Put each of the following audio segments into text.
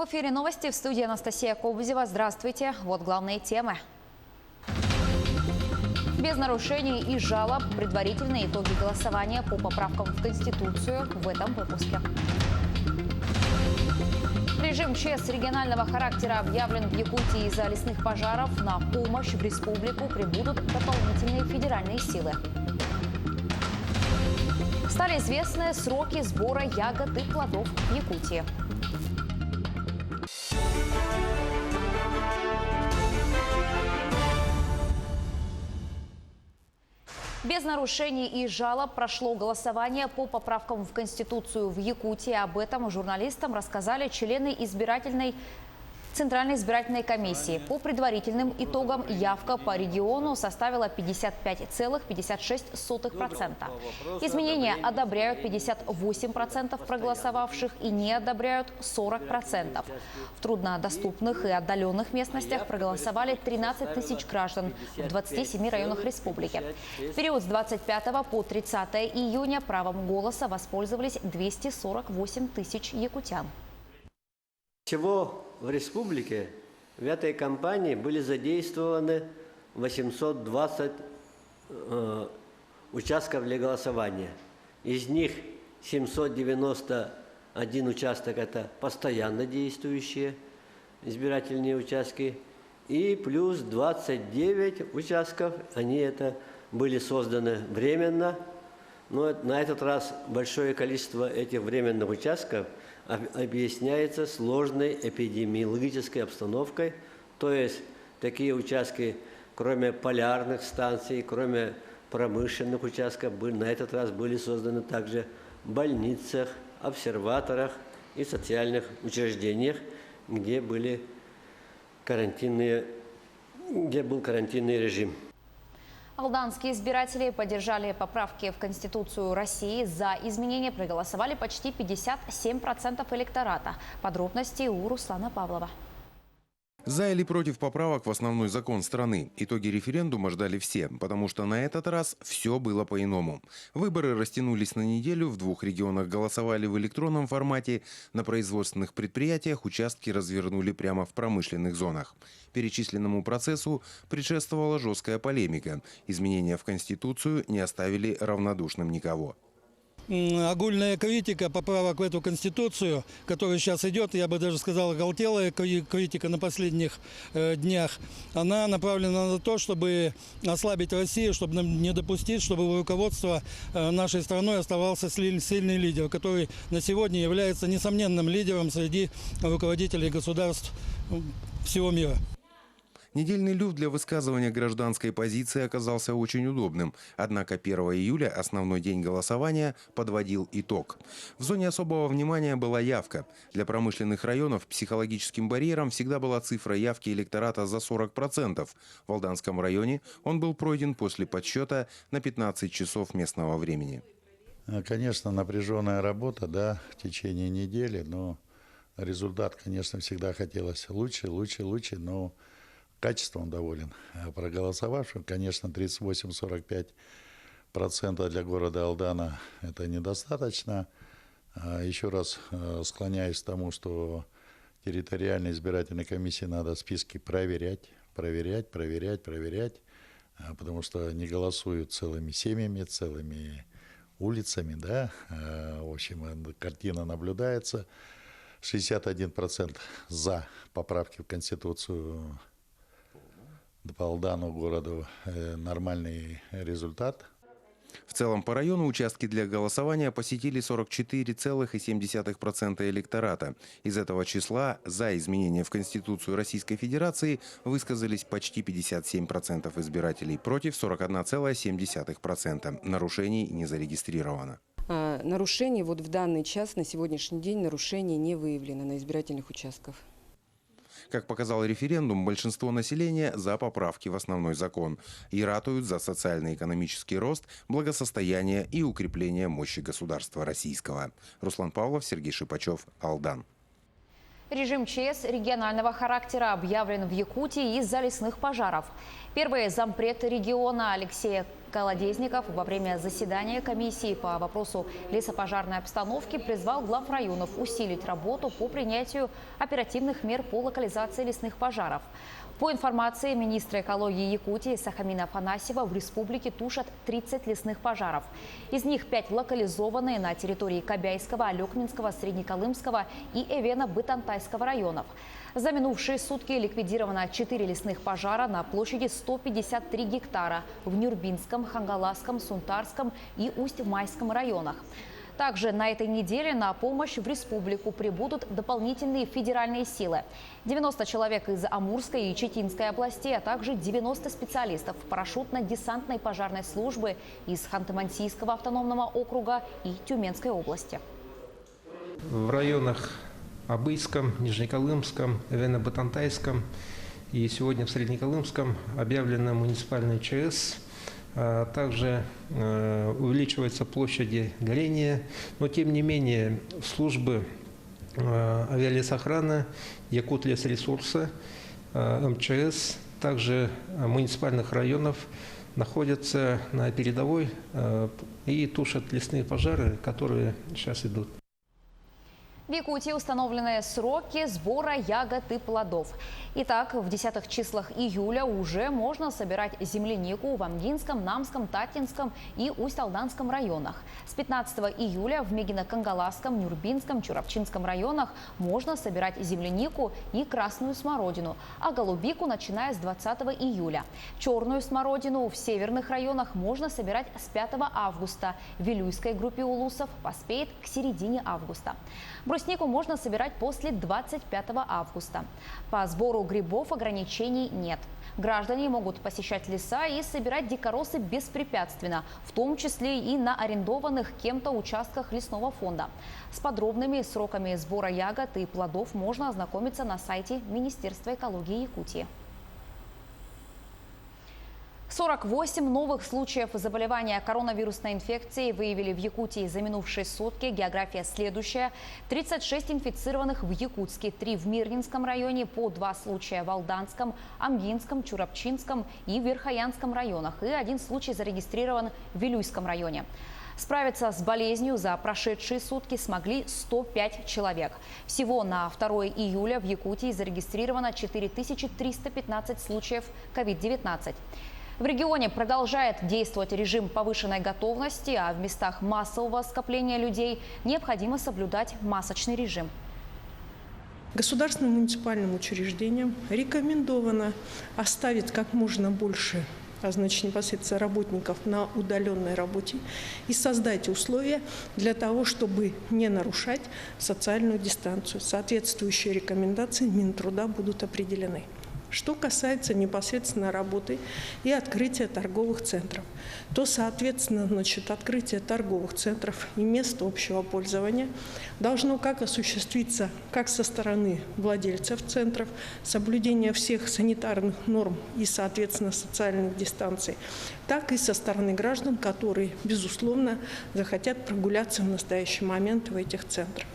В эфире новости, в студии Анастасия Кобзева. Здравствуйте. Вот главные темы. Без нарушений и жалоб предварительные итоги голосования по поправкам в Конституцию в этом выпуске. Режим ЧС регионального характера объявлен в Якутии из-за лесных пожаров. На помощь в республику прибудут дополнительные федеральные силы. Стали известны сроки сбора ягод и плодов в Якутии. Без нарушений и жалоб прошло голосование по поправкам в Конституцию в Якутии. Об этом журналистам рассказали члены Центральной избирательной комиссии. По предварительным итогам явка по региону составила 55,56%. Изменения одобряют 58% проголосовавших и не одобряют 40%. В труднодоступных и отдаленных местностях проголосовали 13 тысяч граждан в 27 районах республики. В период с 25 по 30 июня правом голоса воспользовались 248 тысяч якутян. Всего в республике в этой кампании были задействованы 820 участков для голосования. Из них 791 участок – это постоянно действующие избирательные участки, и плюс 29 участков, были созданы временно. Но на этот раз большое количество этих временных участков объясняется сложной эпидемиологической обстановкой. То есть такие участки, кроме полярных станций, кроме промышленных участков, на этот раз были созданы также в больницах, обсерваторах и социальных учреждениях, где был карантинный режим. Алданские избиратели поддержали поправки в Конституцию России. За изменения проголосовали почти 57% электората. Подробности у Руслана Павлова. За или против поправок в основной закон страны. Итоги референдума ждали все, потому что на этот раз все было по-иному. Выборы растянулись на неделю, в 2 регионах голосовали в электронном формате, на производственных предприятиях участки развернули прямо в промышленных зонах. Перечисленному процессу предшествовала жесткая полемика. Изменения в Конституцию не оставили равнодушным никого. Огульная критика поправок в эту Конституцию, которая сейчас идет, я бы даже сказал, оголтелая критика на последних днях, она направлена на то, чтобы ослабить Россию, чтобы не допустить, чтобы у руководства нашей страной оставался сильный лидер, который на сегодня является несомненным лидером среди руководителей государств всего мира. Недельный люфт для высказывания гражданской позиции оказался очень удобным. Однако 1 июля, основной день голосования, подводил итог. В зоне особого внимания была явка. Для промышленных районов психологическим барьером всегда была цифра явки электората за 40%. В Алданском районе он был пройден после подсчета на 15 часов местного времени. Конечно, напряженная работа, в течение недели, но результат, конечно, всегда хотелось лучше, но качеством доволен проголосовавшим. Конечно, 38-45% для города Алдана – это недостаточно. Еще раз склоняюсь к тому, что территориальной избирательной комиссии надо списки проверять, потому что не голосуют целыми семьями, целыми улицами. В общем, картина наблюдается. 61% за поправки в Конституцию по Алдану, городу, нормальный результат. В целом по району участки для голосования посетили 44,7% электората. Из этого числа за изменения в Конституцию Российской Федерации высказались почти 57% избирателей, против 41,7%. Нарушений не зарегистрировано. Нарушений в данный час, на сегодняшний день, нарушений не выявлено на избирательных участках. Как показал референдум, большинство населения за поправки в основной закон и ратуют за социально-экономический рост, благосостояние и укрепление мощи государства российского. Руслан Павлов, Сергей Шипачев, Алдан. Режим ЧС регионального характера объявлен в Якутии из-за лесных пожаров. Первый зампред региона Алексей Колодезников во время заседания комиссии по вопросу лесопожарной обстановки призвал глав районов усилить работу по принятию оперативных мер по локализации лесных пожаров. По информации министра экологии Якутии Сахамина Афанасьева, в республике тушат 30 лесных пожаров. Из них 5 локализованные на территории Кобяйского, Алекнинского, Среднеколымского и Эвена-Бытантайского районов. За минувшие сутки ликвидировано 4 лесных пожара на площади 153 гектара в Нюрбинском, Хангаласском, Сунтарском и Усть-Майском районах. Также на этой неделе на помощь в республику прибудут дополнительные федеральные силы. 90 человек из Амурской и Читинской областей, а также 90 специалистов парашютно-десантной пожарной службы из Ханты-Мансийского автономного округа и Тюменской области. В районах Абыйском, Нижнеколымском, Эвено-Бытантайском и сегодня в Среднеколымском объявлена муниципальная ЧС. Также увеличиваются площади горения, но тем не менее службы авиалесохраны, Якутлесресурсы, МЧС, также муниципальных районов находятся на передовой и тушат лесные пожары, которые сейчас идут. В Якутии установлены сроки сбора ягод и плодов. Итак, в 10 числах июля уже можно собирать землянику в Амгинском, Намском, Татинском и Усть-Алданском районах. С 15 июля в Мегино-Кангаласском, Нюрбинском, Чурапчинском районах можно собирать землянику и красную смородину, а голубику начиная с 20 июля. Черную смородину в северных районах можно собирать с 5 августа. В Вилюйской группе улусов поспеет к середине августа. Бруснику можно собирать после 25 августа. По сбору грибов ограничений нет. Граждане могут посещать леса и собирать дикоросы беспрепятственно, в том числе и на арендованных кем-то участках лесного фонда. С подробными сроками сбора ягод и плодов можно ознакомиться на сайте Министерства экологии Якутии. 48 новых случаев заболевания коронавирусной инфекцией выявили в Якутии за минувшие сутки. География следующая. 36 инфицированных в Якутске, 3 в Мирнинском районе, по 2 случая в Алданском, Амгинском, Чурапчинском и Верхоянском районах. И 1 случай зарегистрирован в Вилюйском районе. Справиться с болезнью за прошедшие сутки смогли 105 человек. Всего на 2 июля в Якутии зарегистрировано 4315 случаев COVID-19. В регионе продолжает действовать режим повышенной готовности, а в местах массового скопления людей необходимо соблюдать масочный режим. Государственным муниципальным учреждениям рекомендовано оставить как можно больше, непосредственно работников на удаленной работе и создать условия для того, чтобы не нарушать социальную дистанцию. Соответствующие рекомендации Минтруда будут определены. Что касается непосредственно работы и открытия торговых центров, то, соответственно, открытие торговых центров и мест общего пользования должно как осуществиться как со стороны владельцев центров, соблюдения всех санитарных норм и, соответственно, социальных дистанций, так и со стороны граждан, которые, безусловно, захотят прогуляться в настоящий момент в этих центрах.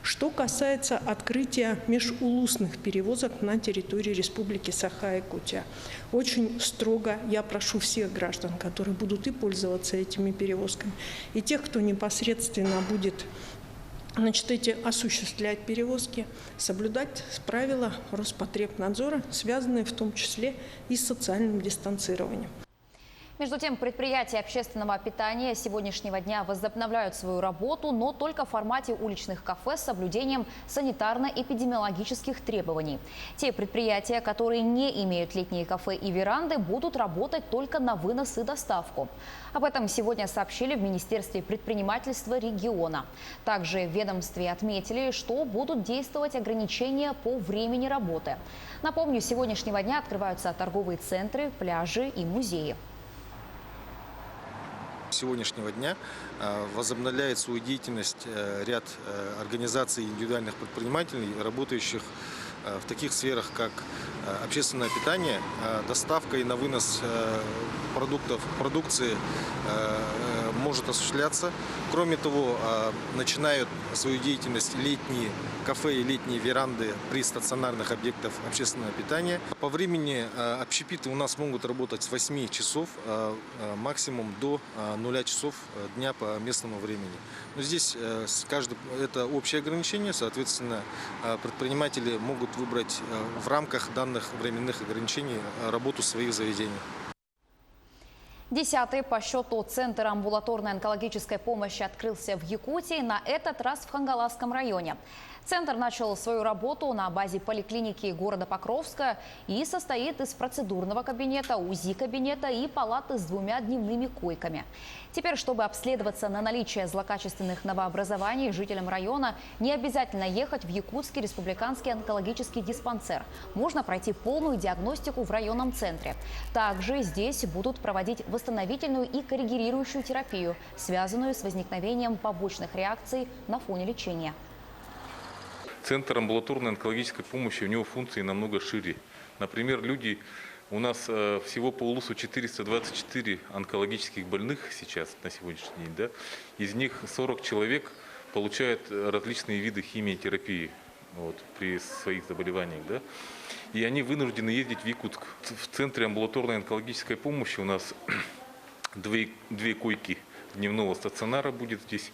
Что касается открытия межулусных перевозок на территории Республики Саха-Якутия, очень строго я прошу всех граждан, которые будут и пользоваться этими перевозками, и тех, кто непосредственно будет осуществлять перевозки, соблюдать правила Роспотребнадзора, связанные в том числе и с социальным дистанцированием. Между тем, предприятия общественного питания с сегодняшнего дня возобновляют свою работу, но только в формате уличных кафе с соблюдением санитарно-эпидемиологических требований. Те предприятия, которые не имеют летние кафе и веранды, будут работать только на вынос и доставку. Об этом сегодня сообщили в Министерстве предпринимательства региона. Также в ведомстве отметили, что будут действовать ограничения по времени работы. Напомню, с сегодняшнего дня открываются торговые центры, пляжи и музеи. С сегодняшнего дня возобновляет свою деятельность ряд организаций индивидуальных предпринимателей, работающих в таких сферах, как общественное питание, доставка и на вынос продукции может осуществляться. Кроме того, начинают свою деятельность летние кафе и летние веранды при стационарных объектах общественного питания. По времени общепиты у нас могут работать с 8 часов максимум до 0 часов дня по местному времени. Но здесь это общее ограничение, соответственно, предприниматели могут выбрать в рамках данных временных ограничений работу своих заведений. 10-й по счету Центр амбулаторной онкологической помощи открылся в Якутии, на этот раз в Хангаласском районе. Центр начал свою работу на базе поликлиники города Покровска и состоит из процедурного кабинета, УЗИ-кабинета и палаты с 2 дневными койками. Теперь, чтобы обследоваться на наличие злокачественных новообразований, жителям района не обязательно ехать в Якутский республиканский онкологический диспансер. Можно пройти полную диагностику в районном центре. Также здесь будут проводить восстановительную и коррегирующую терапию, связанную с возникновением побочных реакций на фоне лечения. Центр амбулаторной онкологической помощи, у него функции намного шире. Например, у нас всего по улусу 424 онкологических больных сейчас, на сегодняшний день. Да? Из них 40 человек получают различные виды химиотерапии при своих заболеваниях. Да? И они вынуждены ездить в Якутск. В Центре амбулаторной онкологической помощи у нас 2 койки дневного стационара будет здесь.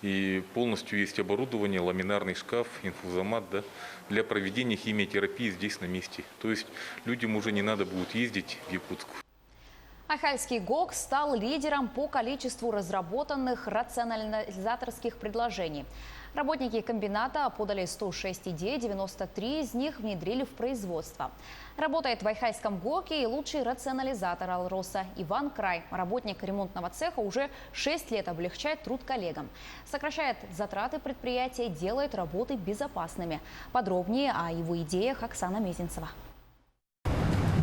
И полностью есть оборудование, ламинарный шкаф, инфузомат, да, для проведения химиотерапии здесь на месте. То есть людям уже не надо будет ездить в Якутск. Ахальский ГОК стал лидером по количеству разработанных рационализаторских предложений. Работники комбината подали 106 идей, 93 из них внедрили в производство. Работает в Айхальском ГОКе и лучший рационализатор «Алроса» Иван Край. Работник ремонтного цеха уже 6 лет облегчает труд коллегам. Сокращает затраты предприятия, делает работы безопасными. Подробнее о его идеях Оксана Мезенцева.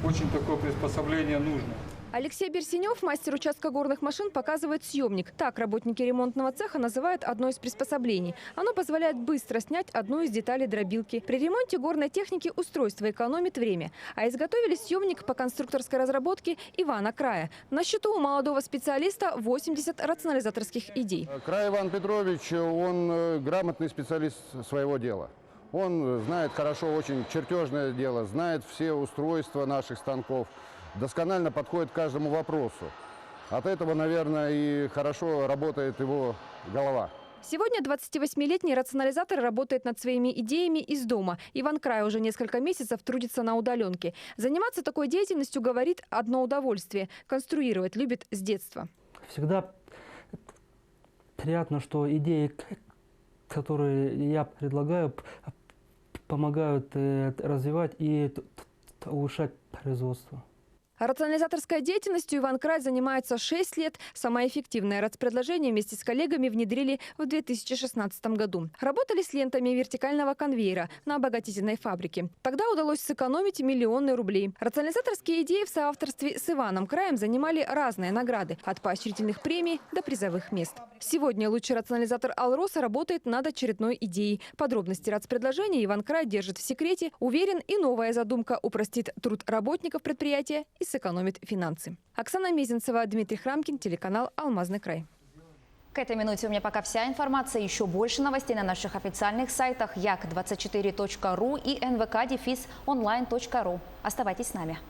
Очень такое приспособление нужно. Алексей Берсенев, мастер участка горных машин, показывает съемник. Так работники ремонтного цеха называют одно из приспособлений. Оно позволяет быстро снять одну из деталей дробилки. При ремонте горной техники устройство экономит время. А изготовили съемник по конструкторской разработке Ивана Края. На счету у молодого специалиста 80 рационализаторских идей. Край Иван Петрович, он грамотный специалист своего дела. Он знает хорошо очень чертежное дело, знает все устройства наших станков. Досконально подходит к каждому вопросу. От этого, наверное, и хорошо работает его голова. Сегодня 28-летний рационализатор работает над своими идеями из дома. Иван Край уже несколько месяцев трудится на удаленке. Заниматься такой деятельностью, говорит, одно удовольствие. Конструировать любит с детства. Всегда приятно, что идеи, которые я предлагаю, помогают развивать и улучшать производство. Рационализаторской деятельностью Иван Край занимается 6 лет. Самое эффективное распределение вместе с коллегами внедрили в 2016 году. Работали с лентами вертикального конвейера на обогатительной фабрике. Тогда удалось сэкономить миллионы рублей. Рационализаторские идеи в соавторстве с Иваном Краем занимали разные награды. От поощрительных премий до призовых мест. Сегодня лучший рационализатор «Алроса» работает над очередной идеей. Подробности распределения Иван Край держит в секрете. Уверен, и новая задумка упростит труд работников предприятия и сэкономит финансы. Оксана Мезенцева, Дмитрий Храмкин, телеканал «Алмазный край». К этой минуте у меня пока вся информация. Еще больше новостей на наших официальных сайтах як24.ру и nvk-online.ru. Оставайтесь с нами.